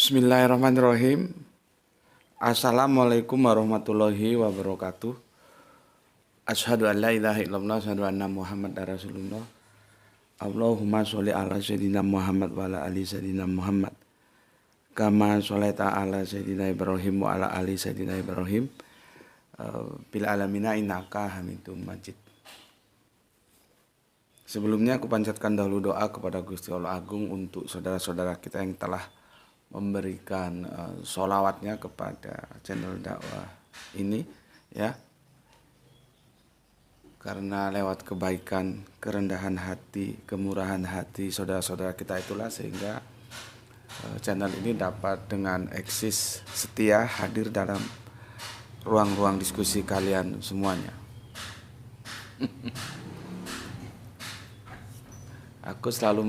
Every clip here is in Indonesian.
Bismillahirrahmanirrahim. Assalamualaikum warahmatullahi wabarakatuh. Asyhadu an la ilaha illallah, asyhadu anna Muhammadar Rasulullah. Allahumma sholli ala sayyidina Muhammad wa ala ali sayyidina Muhammad. Kama sholaita ala sayyidina Ibrahim wa ala ali sayyidina Ibrahim. Bil alamina innaka Hamidum Majid. Sebelumnya aku panjatkan dahulu doa kepada Gusti Allah Agung untuk saudara-saudara kita yang telah memberikan sholawatnya kepada channel dakwah ini, ya, karena lewat kebaikan, kerendahan hati, kemurahan hati saudara-saudara kita itulah sehingga channel ini dapat dengan eksis setia hadir dalam ruang-ruang diskusi kalian semuanya. Aku selalu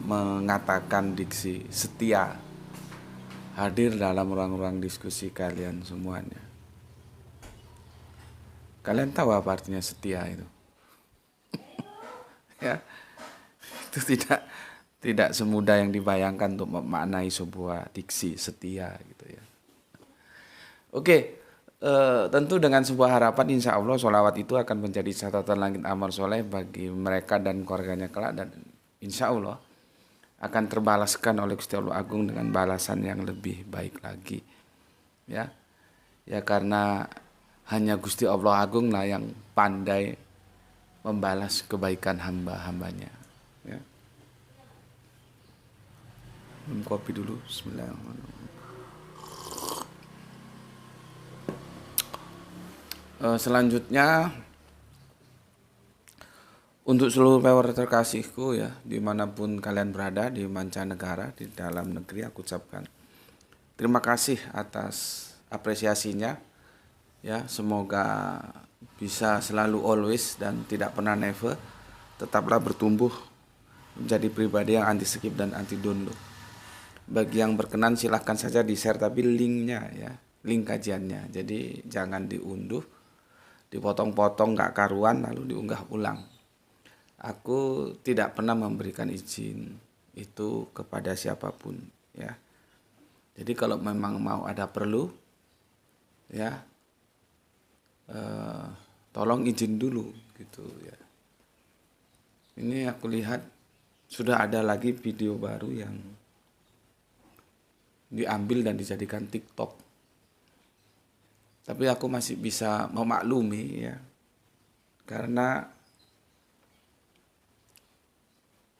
mengatakan diksi setia hadir dalam ruang-ruang diskusi kalian semuanya. Kalian tahu apa artinya setia itu? Ya, itu tidak semudah yang dibayangkan untuk memaknai sebuah diksi setia gitu ya. Oke, tentu dengan sebuah harapan insya Allah sholawat itu akan menjadi catatan langit amal soleh bagi mereka dan keluarganya kelak, dan insya Allah akan terbalaskan oleh Gusti Allah Agung dengan balasan yang lebih baik lagi, ya karena hanya Gusti Allah Agung lah yang pandai membalas kebaikan hamba-hambanya, ya. Minum kopi dulu. Bismillahirrahmanirrahim. Selanjutnya untuk seluruh viewer terkasihku ya, dimanapun kalian berada, di mancanegara, di dalam negeri, aku ucapkan terima kasih atas apresiasinya ya. Semoga bisa selalu always dan tidak pernah never, tetaplah bertumbuh menjadi pribadi yang anti skip dan anti download. Bagi yang berkenan silahkan saja di share, tapi linknya ya, link kajiannya, jadi jangan diunduh, dipotong-potong gak karuan lalu diunggah ulang. Aku tidak pernah memberikan izin itu kepada siapapun ya. Jadi kalau memang mau ada perlu ya, tolong izin dulu gitu ya. Ini aku lihat sudah ada lagi video baru yang diambil dan dijadikan TikTok. Tapi aku masih bisa memaklumi ya, karena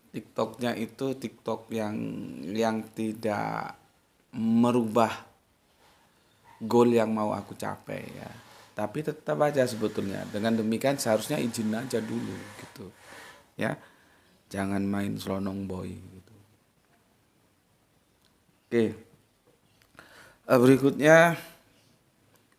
TikToknya itu TikTok yang tidak merubah goal yang mau aku capai ya. Tapi tetap aja sebetulnya dengan demikian seharusnya izin aja dulu gitu ya. Jangan main selonong boy gitu. Oke. Berikutnya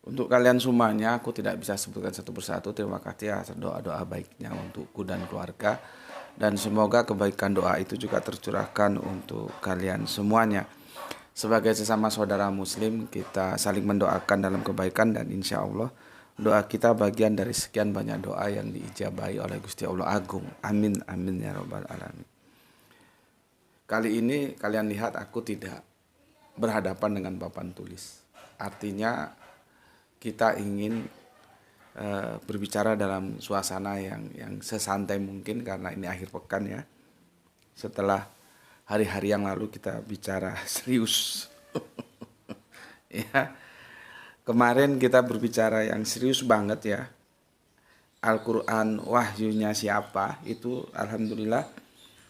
untuk kalian semuanya aku tidak bisa sebutkan satu persatu. Terima kasih atas doa-doa baiknya untukku dan keluarga. Dan semoga kebaikan doa itu juga tercurahkan untuk kalian semuanya. Sebagai sesama saudara muslim, kita saling mendoakan dalam kebaikan, dan insya Allah doa kita bagian dari sekian banyak doa yang diijabahi oleh Gusti Allah Agung. Amin, amin ya rabbal alamin. Kali ini kalian lihat aku tidak berhadapan dengan papan tulis. Artinya kita ingin berbicara dalam suasana yang sesantai mungkin, karena ini akhir pekan ya. Setelah hari-hari yang lalu kita bicara serius. Ya. Kemarin kita berbicara yang serius banget ya. Al-Quran wahyunya siapa, itu alhamdulillah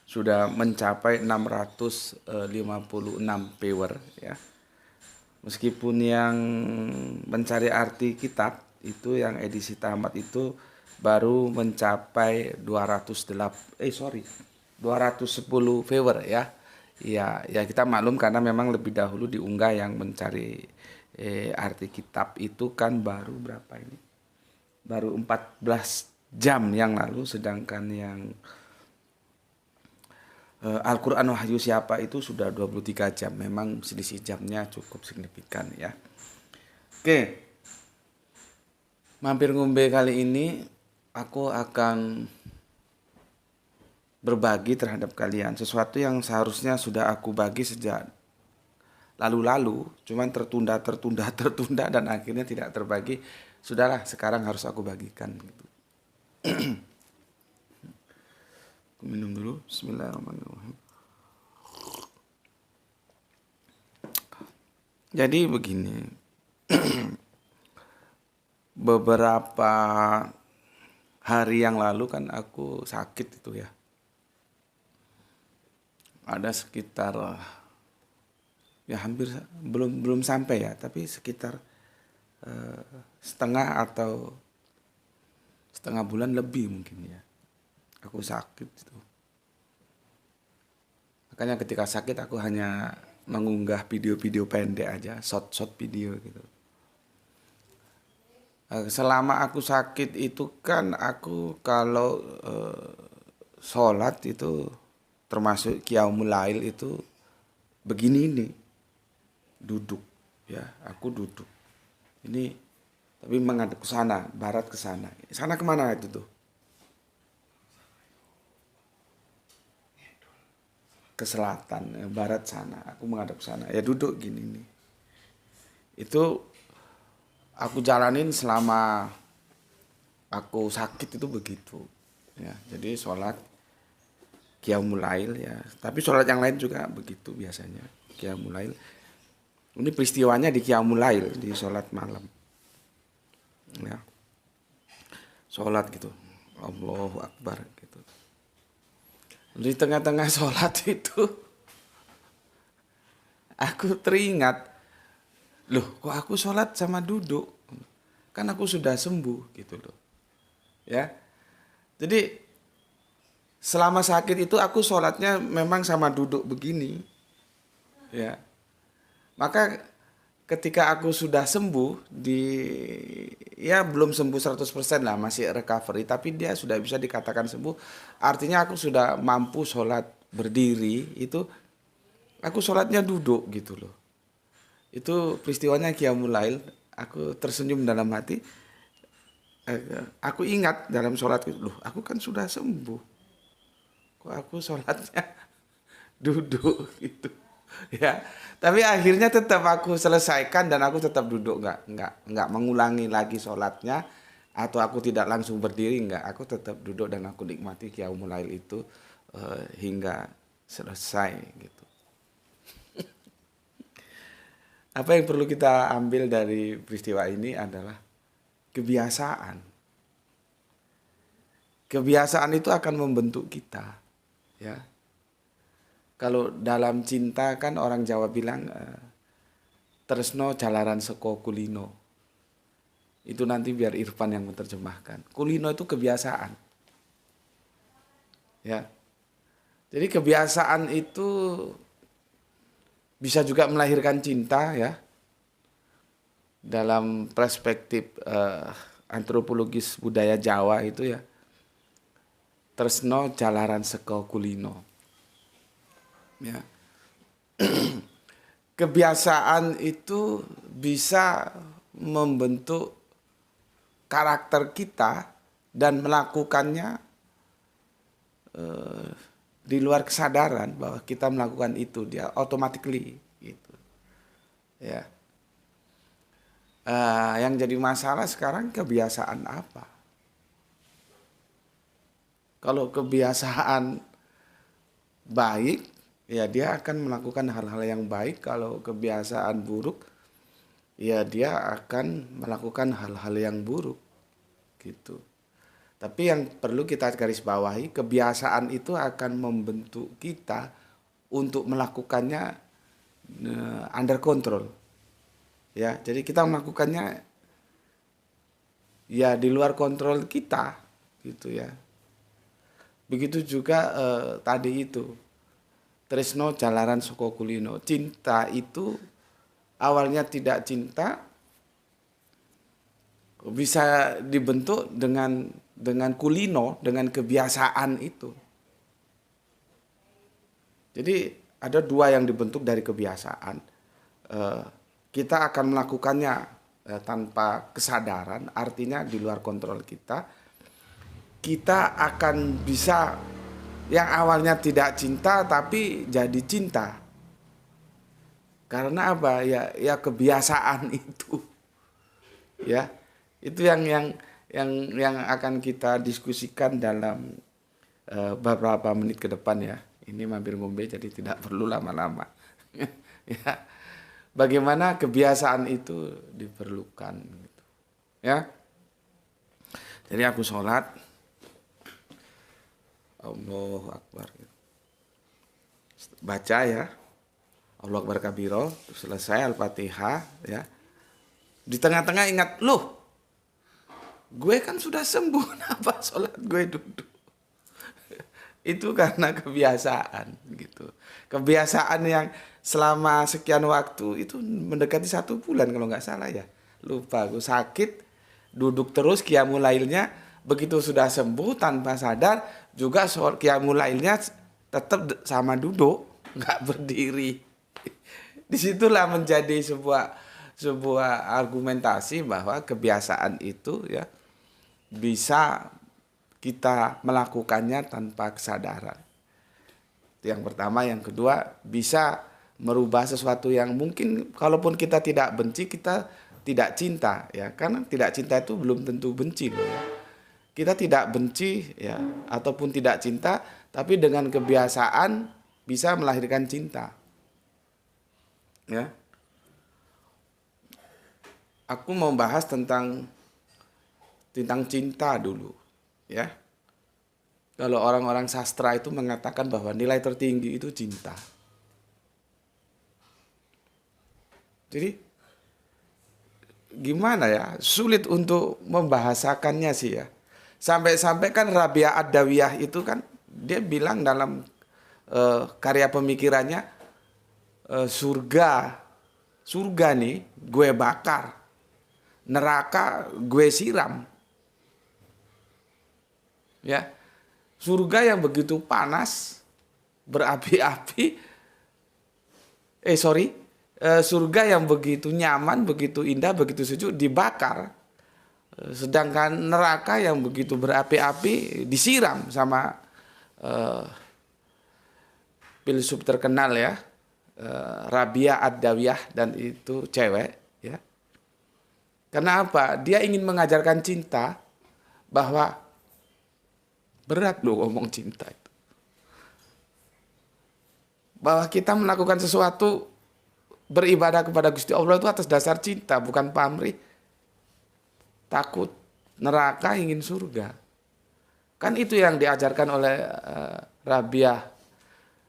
sudah mencapai 656 viewer ya. Meskipun yang mencari arti kitab itu yang edisi tamat itu baru mencapai 210 viewer ya. Ya kita maklum karena memang lebih dahulu diunggah yang mencari arti kitab itu kan baru berapa ini? Baru 14 jam yang lalu, sedangkan yang Al-Quran Wahyu siapa itu sudah 23 jam. Memang selisih jamnya cukup signifikan ya. Oke. Mampir ngombe kali ini aku akan berbagi terhadap kalian sesuatu yang seharusnya sudah aku bagi sejak lalu-lalu, cuman tertunda dan akhirnya tidak terbagi. Sudahlah, sekarang harus aku bagikan gitu. Aku minum dulu. Bismillahirrahmanirrahim. Jadi begini. Beberapa hari yang lalu kan aku sakit itu ya. Ada sekitar ya hampir belum sampai ya, tapi sekitar setengah atau setengah bulan lebih mungkin ya. Aku sakit itu. Makanya ketika sakit aku hanya mengunggah video-video pendek aja, short video gitu. Selama aku sakit itu kan aku kalau sholat itu termasuk Qiyamul Lail itu begini nih, duduk ya, aku duduk. Ini tapi menghadap ke sana, barat ke sana. Sana kemana itu tuh? Ke selatan, barat sana. Aku menghadap ke sana. Ya duduk gini nih. Itu aku jalanin selama aku sakit itu begitu. Ya, jadi sholat Qiyamul Lail ya. Tapi sholat yang lain juga begitu biasanya. Qiyamul Lail. Ini peristiwanya di Qiyamul Lail, di sholat malam. Ya. Sholat gitu. Allahu Akbar gitu. Di tengah-tengah sholat itu aku teringat, loh kok aku sholat sama duduk? Kan aku sudah sembuh gitu loh. Ya. Jadi selama sakit itu aku sholatnya memang sama duduk begini. Ya. Maka ketika aku sudah sembuh ya belum sembuh 100% lah, masih recovery, tapi dia sudah bisa dikatakan sembuh. Artinya aku sudah mampu sholat berdiri, itu aku sholatnya duduk gitu loh. Itu peristiwanya Qiyamul Lail, aku tersenyum dalam hati. Aku ingat dalam sholat itu, loh aku kan sudah sembuh. Kok aku sholatnya duduk gitu. Ya, tapi akhirnya tetap aku selesaikan dan aku tetap duduk, nggak mengulangi lagi sholatnya atau aku tidak langsung berdiri, nggak, aku tetap duduk dan aku nikmati Qiyamul Lail itu hingga selesai gitu. Apa yang perlu kita ambil dari peristiwa ini adalah kebiasaan. Kebiasaan itu akan membentuk kita, ya. Kalau dalam cinta kan orang Jawa bilang tresno jalaran seko kulino. Itu nanti biar Irfan yang menerjemahkan. Kulino itu kebiasaan. Ya. Jadi kebiasaan itu bisa juga melahirkan cinta ya. Dalam perspektif antropologis budaya Jawa itu ya. Tresno jalaran seko kulino. Ya. Kebiasaan itu bisa membentuk karakter kita dan melakukannya di luar kesadaran bahwa kita melakukan itu, dia automatically gitu. Ya. Yang jadi masalah sekarang kebiasaan apa? Kalau kebiasaan baik, ya dia akan melakukan hal-hal yang baik. Kalau kebiasaan buruk, ya dia akan melakukan hal-hal yang buruk gitu. Tapi yang perlu kita garis bawahi, kebiasaan itu akan membentuk kita untuk melakukannya under control. Ya, jadi kita melakukannya ya di luar kontrol kita gitu ya. Begitu juga tadi itu tresno jalaran soko kulino. Cinta itu awalnya tidak cinta bisa dibentuk dengan kulino, dengan kebiasaan itu. Jadi ada dua yang dibentuk dari kebiasaan. Kita akan melakukannya tanpa kesadaran, artinya di luar kontrol kita. Kita akan bisa yang awalnya tidak cinta tapi jadi cinta. Karena apa? Ya kebiasaan itu. Ya. Itu yang akan kita diskusikan dalam beberapa menit ke depan ya. Ini mampir ngombe jadi tidak perlu lama-lama. Ya. Bagaimana kebiasaan itu diperlukan gitu. Ya. Jadi aku sholat, Allahu Akbar. Baca ya, Allahu Akbar kabiro, selesai Al-Fatihah ya. Di tengah-tengah ingat, loh, gue kan sudah sembuh, kenapa sholat gue duduk? Itu karena kebiasaan gitu. Kebiasaan yang selama sekian waktu itu mendekati 1 bulan kalau nggak salah ya. Lupa, gue sakit, duduk terus qiyamul lailnya, begitu sudah sembuh tanpa sadar juga qiyamul lailnya tetap sama duduk, nggak berdiri. Disitulah menjadi sebuah argumentasi bahwa kebiasaan itu ya bisa kita melakukannya tanpa kesadaran. Itu yang pertama. Yang kedua, bisa merubah sesuatu yang mungkin kalaupun kita tidak benci, kita tidak cinta ya. Karena tidak cinta itu belum tentu benci loh ya. Kita tidak benci ya ataupun tidak cinta, tapi dengan kebiasaan bisa melahirkan cinta. Ya. Aku mau bahas tentang cinta dulu. Ya, kalau orang-orang sastra itu mengatakan bahwa nilai tertinggi itu cinta. Jadi gimana ya? Sulit untuk membahasakannya sih ya. Sampai-sampai kan Rabia Ad-Dawiyah itu kan dia bilang dalam karya pemikirannya surga nih gue bakar, neraka gue siram. Ya, surga yang begitu panas, berapi-api, surga yang begitu nyaman, begitu indah, begitu sejuk, dibakar. Sedangkan neraka yang begitu berapi-api, disiram sama filsuf terkenal ya, Rabia Ad-Dawiyah, dan itu cewek. Ya. Kenapa? Dia ingin mengajarkan cinta, bahwa berat loh ngomong cinta itu. Bahwa kita melakukan sesuatu, beribadah kepada Gusti Allah itu atas dasar cinta, bukan pamrih. Takut neraka, ingin surga. Kan itu yang diajarkan oleh Rabiah.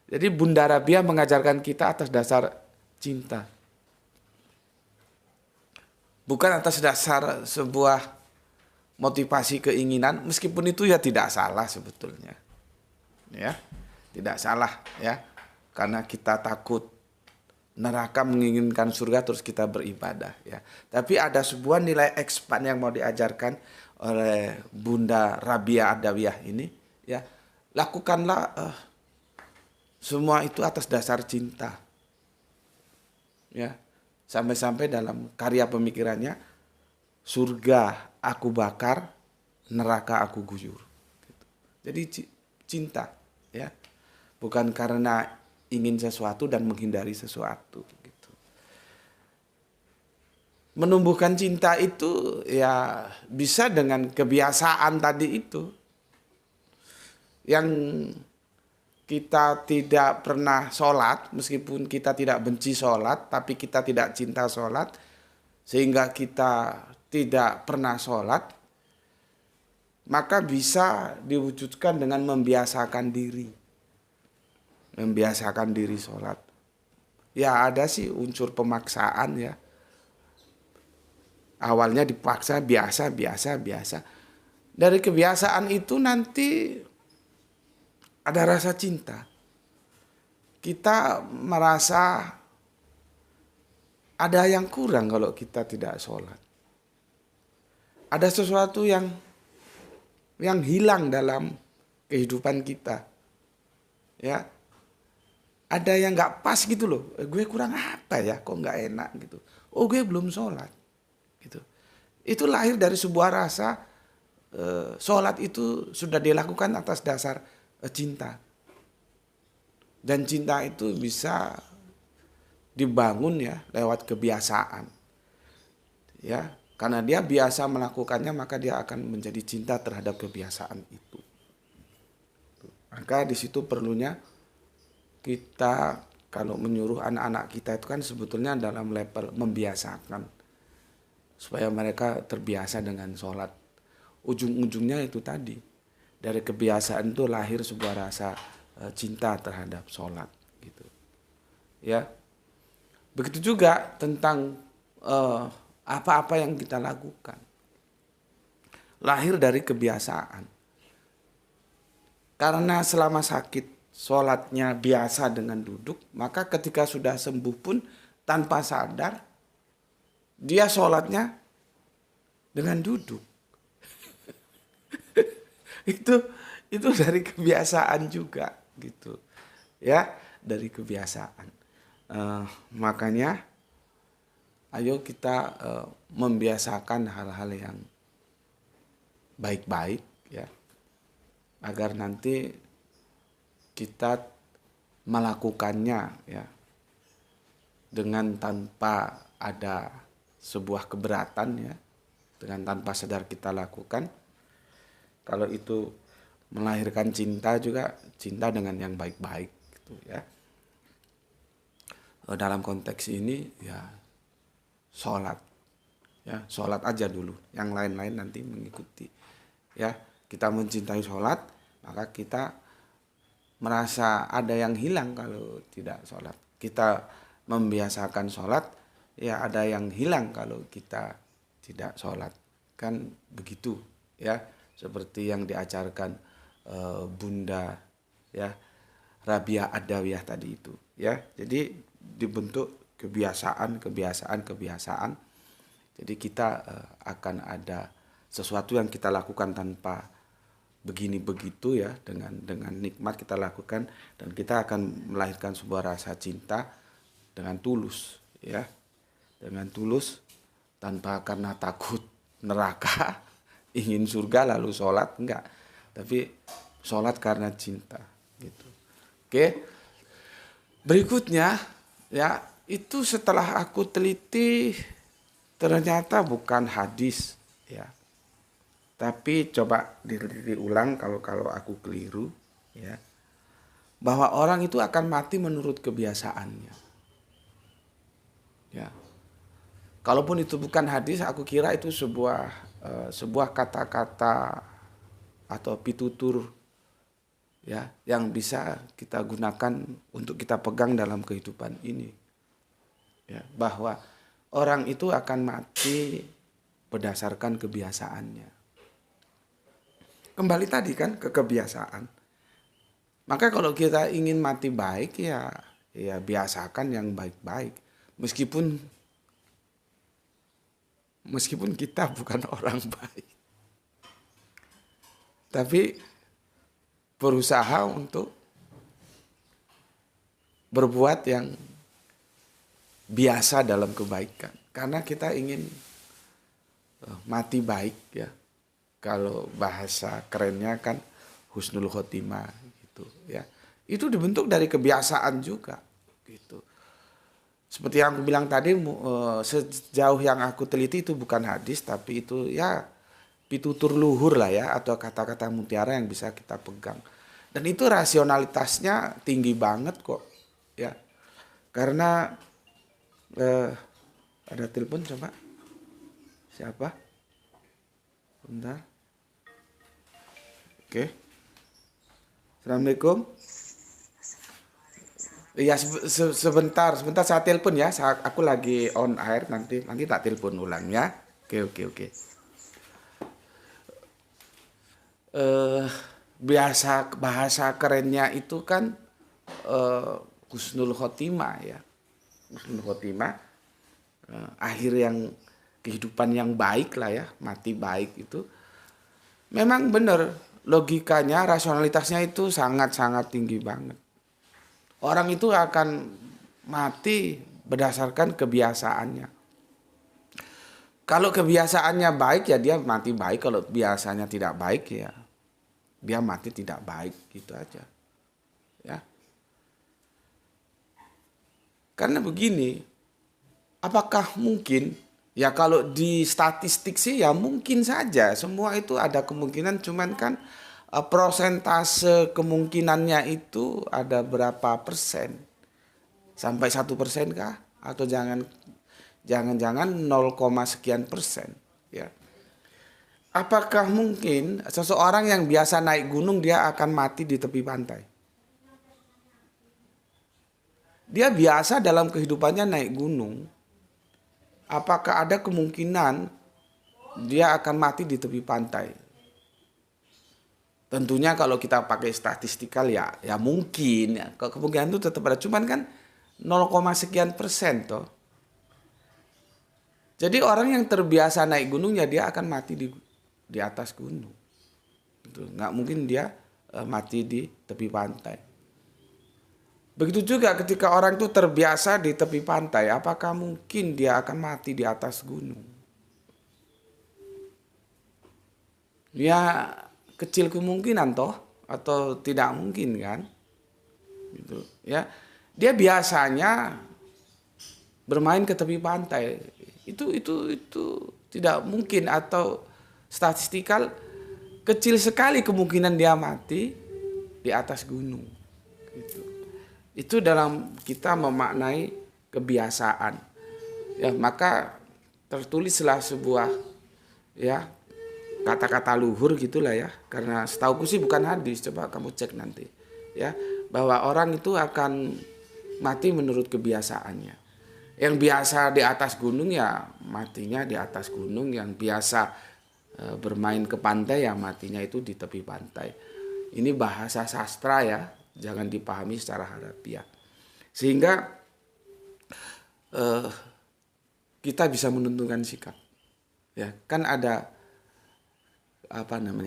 Jadi Bunda Rabiah mengajarkan kita atas dasar cinta. Bukan atas dasar sebuah motivasi keinginan, meskipun itu ya tidak salah sebetulnya. Ya, tidak salah ya. Karena kita takut neraka, menginginkan surga, terus kita beribadah ya. Tapi ada sebuah nilai expand yang mau diajarkan oleh Bunda Rabia Ad-Dawiyah ini ya. Lakukanlah semua itu atas dasar cinta. Ya. Sampai-sampai dalam karya pemikirannya, surga aku bakar, neraka aku guyur. Jadi cinta, ya, bukan karena ingin sesuatu dan menghindari sesuatu. Gitu. Menumbuhkan cinta itu ya bisa dengan kebiasaan tadi itu, yang kita tidak pernah sholat, meskipun kita tidak benci sholat, tapi kita tidak cinta sholat, sehingga kita tidak pernah sholat, maka bisa diwujudkan dengan membiasakan diri. Membiasakan diri sholat. Ya ada sih unsur pemaksaan ya. Awalnya dipaksa, biasa. Dari kebiasaan itu nanti ada rasa cinta. Kita merasa ada yang kurang kalau kita tidak sholat. Ada sesuatu yang hilang dalam kehidupan kita. Ya. Ada yang nggak pas gitu loh. Gue kurang apa ya? Kok nggak enak gitu. Oh, gue belum sholat. Gitu. Itu lahir dari sebuah rasa sholat itu sudah dilakukan atas dasar cinta. Dan cinta itu bisa dibangun ya lewat kebiasaan. Ya, karena dia biasa melakukannya maka dia akan menjadi cinta terhadap kebiasaan itu. Maka di situ perlunya kita kalau menyuruh anak-anak kita itu kan sebetulnya dalam level membiasakan supaya mereka terbiasa dengan sholat. Ujung-ujungnya itu tadi, dari kebiasaan itu lahir sebuah rasa cinta terhadap sholat gitu. Ya, begitu juga tentang apa-apa yang kita lakukan lahir dari kebiasaan. Karena selama sakit sholatnya biasa dengan duduk, maka ketika sudah sembuh pun tanpa sadar dia sholatnya dengan duduk. itu dari kebiasaan juga gitu ya, dari kebiasaan. Makanya ayo kita membiasakan hal-hal yang baik-baik ya, agar nanti kita melakukannya ya dengan tanpa ada sebuah keberatan ya, dengan tanpa sadar kita lakukan. Kalau itu melahirkan cinta juga, cinta dengan yang baik-baik gitu ya. Dalam konteks ini ya sholat ya, sholat aja dulu, yang lain-lain nanti mengikuti ya. Kita mencintai sholat, maka kita merasa ada yang hilang kalau tidak sholat. Kita membiasakan sholat, ya ada yang hilang kalau kita tidak sholat. Kan begitu ya, seperti yang diajarkan Bunda ya Rabiah Adawiyah tadi itu ya. Jadi dibentuk kebiasaan. Jadi kita akan ada sesuatu yang kita lakukan tanpa begini begitu ya, dengan nikmat kita lakukan, dan kita akan melahirkan sebuah rasa cinta dengan tulus ya, dengan tulus, tanpa karena takut neraka ingin surga lalu sholat, enggak, tapi sholat karena cinta gitu. Oke, berikutnya ya, itu setelah aku teliti ternyata bukan hadis ya, tapi coba diteliti ulang kalau aku keliru ya, bahwa orang itu akan mati menurut kebiasaannya ya. Kalaupun itu bukan hadis, aku kira itu sebuah kata-kata atau pitutur ya, yang bisa kita gunakan untuk kita pegang dalam kehidupan ini ya, bahwa orang itu akan mati berdasarkan kebiasaannya. Kembali tadi kan ke kebiasaan. Maka kalau kita ingin mati baik ya biasakan yang baik-baik. Meskipun kita bukan orang baik. Tapi berusaha untuk berbuat yang biasa dalam kebaikan. Karena kita ingin mati baik ya. Kalau bahasa kerennya kan husnul khotimah gitu ya. Itu dibentuk dari kebiasaan juga gitu. Seperti yang aku bilang tadi, sejauh yang aku teliti itu bukan hadis, tapi itu ya pitutur luhur lah ya, atau kata-kata mutiara yang bisa kita pegang. Dan itu rasionalitasnya tinggi banget kok ya. Karena ada telepon, coba. Siapa? Bentar. Oke. Assalamualaikum. Iya, sebentar saya telepon ya. Aku lagi on air, nanti tak telepon ulang ya. Oke. Biasa bahasa kerennya itu kan husnul khotimah ya. Husnul khotimah, akhir yang kehidupan yang baik lah ya, mati baik itu. Memang benar, logikanya, rasionalitasnya itu sangat-sangat tinggi banget. Orang itu akan mati berdasarkan kebiasaannya. Kalau kebiasaannya baik ya dia mati baik, kalau biasanya tidak baik ya dia mati tidak baik, gitu aja. Ya. Karena begini, apakah mungkin, ya kalau di statistik sih ya mungkin saja, semua itu ada kemungkinan, cuman kan prosentase kemungkinannya itu ada berapa persen? Sampai 1% kah? Atau jangan-jangan 0, sekian persen, ya. Apakah mungkin seseorang yang biasa naik gunung dia akan mati di tepi pantai? Dia biasa dalam kehidupannya naik gunung. Apakah ada kemungkinan dia akan mati di tepi pantai? Tentunya kalau kita pakai statistikal ya mungkin ya. Kemungkinan itu tetap ada, cuman kan 0, sekian persen toh. Jadi orang yang terbiasa naik gunung ya dia akan mati di atas gunung. Gitu. Nggak mungkin dia mati di tepi pantai. Begitu juga ketika orang itu terbiasa di tepi pantai, apakah mungkin dia akan mati di atas gunung? Ya kecil kemungkinan toh, atau tidak mungkin kan? Gitu ya. Dia biasanya bermain ke tepi pantai. Itu tidak mungkin, atau statistikal kecil sekali kemungkinan dia mati di atas gunung. Gitu. Itu dalam kita memaknai kebiasaan. Ya, maka tertulislah sebuah ya kata-kata luhur gitulah ya. Karena setauku sih bukan hadis, coba kamu cek nanti. Ya, bahwa orang itu akan mati menurut kebiasaannya. Yang biasa di atas gunung ya matinya di atas gunung, yang biasa bermain ke pantai ya matinya itu di tepi pantai. Ini bahasa sastra ya, jangan dipahami secara harfiah. Sehingga kita bisa menentukan sikap. Ya, kan ada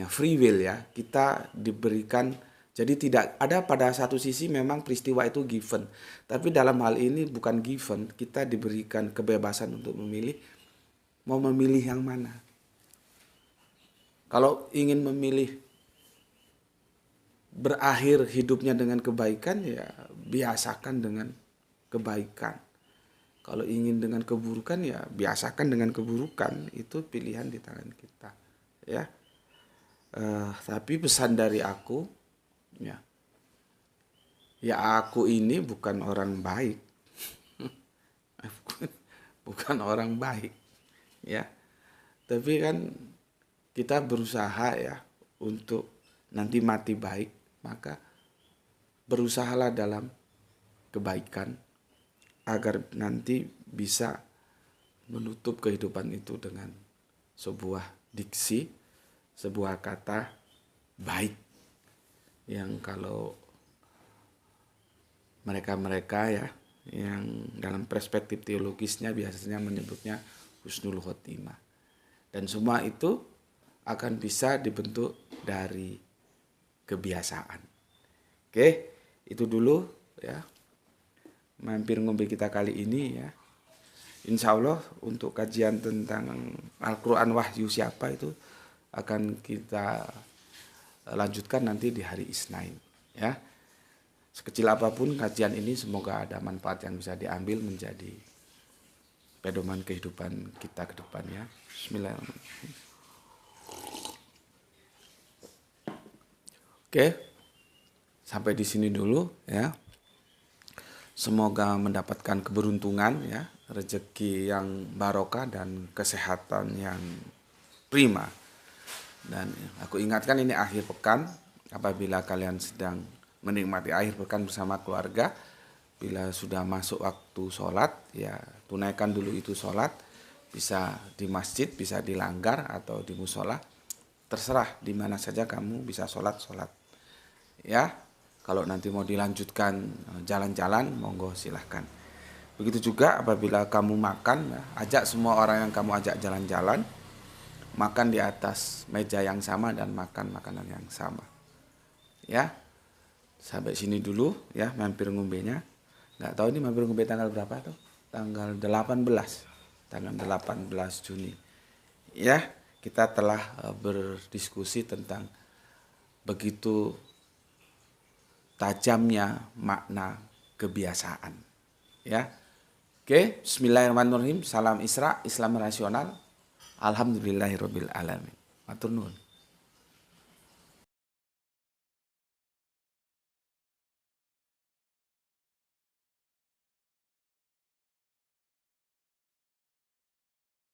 free will ya. Kita diberikan, jadi tidak ada pada satu sisi memang peristiwa itu given. Tapi dalam hal ini bukan given, kita diberikan kebebasan untuk memilih, mau memilih yang mana. Kalau ingin memilih berakhir hidupnya dengan kebaikan, ya biasakan dengan kebaikan. Kalau ingin dengan keburukan, ya biasakan dengan keburukan. Itu pilihan di tangan kita. Ya, tapi pesan dari aku, ya aku ini bukan orang baik, bukan orang baik, ya. Tapi kan kita berusaha ya untuk nanti mati baik, maka berusahalah dalam kebaikan agar nanti bisa menutup kehidupan itu dengan sebuah diksi, sebuah kata baik, yang kalau mereka-mereka ya yang dalam perspektif teologisnya biasanya menyebutnya husnul khotimah. Dan semua itu akan bisa dibentuk dari kebiasaan. Oke, itu dulu ya mampir ngombe kita kali ini ya. Insya Allah untuk kajian tentang Al-Quran Wahyu siapa itu akan kita lanjutkan nanti di hari Isnin ya. Sekecil apapun kajian ini, semoga ada manfaat yang bisa diambil menjadi pedoman kehidupan kita ke depannya. Bismillahirrahmanirrahim. Oke, sampai di sini dulu ya. Semoga mendapatkan keberuntungan ya, rezeki yang barokah dan kesehatan yang prima. Dan aku ingatkan ini akhir pekan, apabila kalian sedang menikmati akhir pekan bersama keluarga, bila sudah masuk waktu sholat, ya tunaikan dulu itu sholat, bisa di masjid, bisa di langgar atau di musola, terserah di mana saja kamu bisa sholat. Ya, kalau nanti mau dilanjutkan jalan-jalan, monggo silahkan. Begitu juga apabila kamu makan, ajak semua orang yang kamu ajak jalan-jalan, makan di atas meja yang sama dan makan makanan yang sama. Ya, sampai sini dulu ya mampir ngombenya. Nggak tahu ini mampir ngombe tanggal berapa tuh? Tanggal 18 Juni. Ya, kita telah berdiskusi tentang begitu tajamnya makna kebiasaan. Ya, Oke, bismillahirrahmanirrahim. Salam Isra, Islam rasional. Alhamdulillahirabbil alamin. Matur nuwun.